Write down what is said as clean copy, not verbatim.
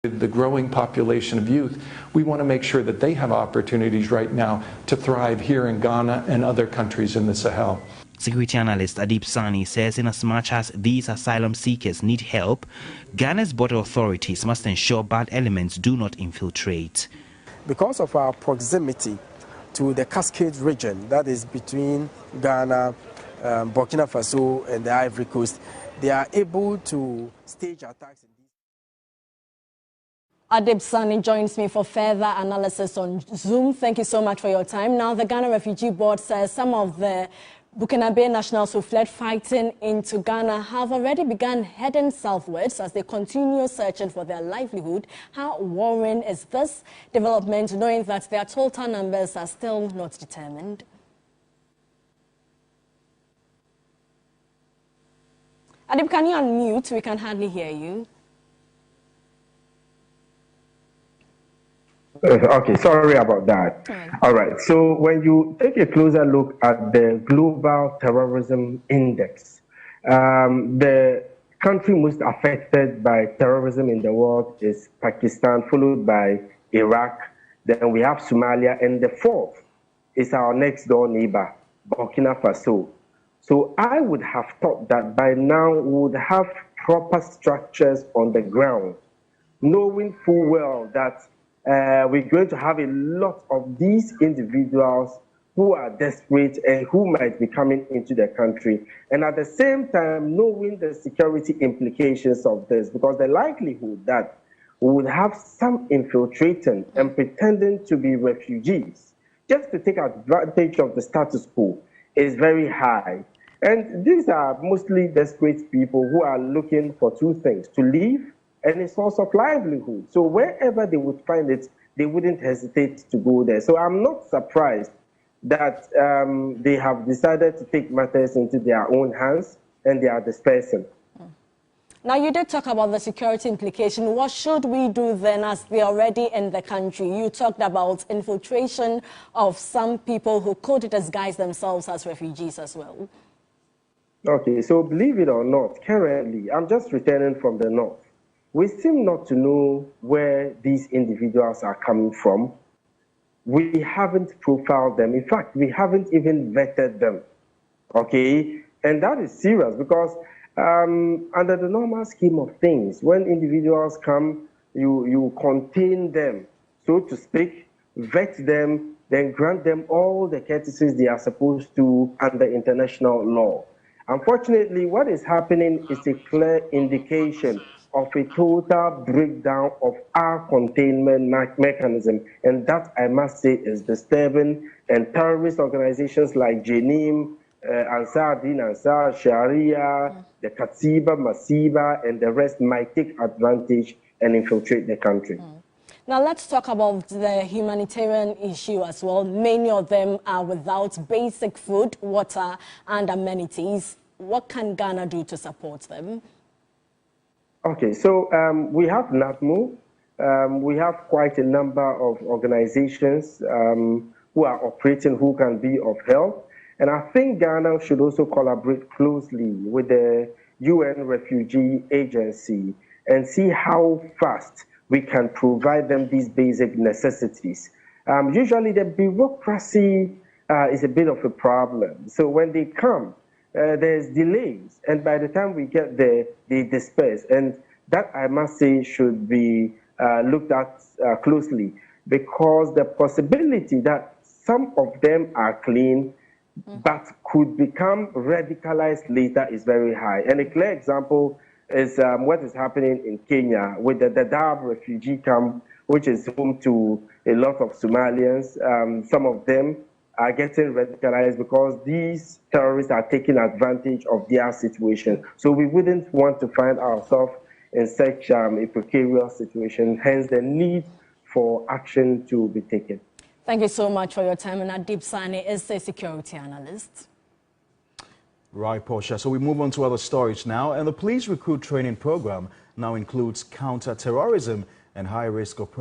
The growing population of youth, we want to make sure that they have opportunities right now to thrive here in Ghana and other countries in the Sahel. Security analyst Adib Saani says inasmuch as these asylum seekers need help, Ghana's border authorities must ensure bad elements do not infiltrate. Because of our proximity to the Cascade region, that is between Ghana, Burkina Faso and the Ivory Coast, they are able to stage attacks. Adib Saani joins me for further analysis on Zoom. Thank you so much for your time. Now, the Ghana Refugee Board says some of the Burkinabe nationals who fled fighting into Ghana have already begun heading southwards as they continue searching for their livelihood. How worrying is this development, knowing that their total numbers are still not determined? Adib, can you unmute? We can hardly hear you. Okay, sorry about that. All right, so when you take a closer look at the Global Terrorism Index, the country most affected by terrorism in the world is Pakistan, followed by Iraq. Then we have Somalia, and the fourth is our next door neighbor, Burkina Faso. So I would have thought that by now we would have proper structures on the ground, knowing full well that we're going to have a lot of these individuals who are desperate and who might be coming into the country. And at the same time, knowing the security implications of this, because the likelihood that we would have some infiltrating and pretending to be refugees just to take advantage of the status quo is very high. And these are mostly desperate people who are looking for two things: to leave and a source of livelihood. So wherever they would find it, they wouldn't hesitate to go there. So I'm not surprised that they have decided to take matters into their own hands and they are dispersing. Now, you did talk about the security implication. What should we do then as they're already in the country? You talked about infiltration of some people who could disguise themselves as refugees as well. Okay, so believe it or not, currently, I'm just returning from the north. We seem not to know where these individuals are coming from. We haven't profiled them. In fact, we haven't even vetted them. Okay? And that is serious because under the normal scheme of things, when individuals come, you contain them, so to speak, vet them, then grant them all the courtesies they are supposed to under international law. Unfortunately, what is happening is a clear indication of a total breakdown of our containment mechanism. And that, I must say, is disturbing. And terrorist organizations like Jenim, Ansar Din, Ansar Sharia, the Katsiba, Masiba, and the rest might take advantage and infiltrate the country. Now, let's talk about the humanitarian issue as well. Many of them are without basic food, water, and amenities. What can Ghana do to support them? Okay, so we have NATMO. We have quite a number of organizations who are operating, who can be of help. And I think Ghana should also collaborate closely with the UN Refugee Agency and see how fast we can provide them these basic necessities. Usually the bureaucracy is a bit of a problem. So when they come, there's delays, and by the time we get there, they disperse. And that, I must say, should be looked at closely, because the possibility that some of them are clean but could become radicalized later is very high. And a clear example is what is happening in Kenya with the Dadaab refugee camp, which is home to a lot of Somalians. Some of them are getting radicalized because these terrorists are taking advantage of their situation. So we wouldn't want to find ourselves in such a precarious situation, hence the need for action to be taken. Thank you so much for your time. And Adib Saani is a security analyst. Right, Portia. So we move on to other stories now. And the police recruit training program now includes counter-terrorism and high-risk operations.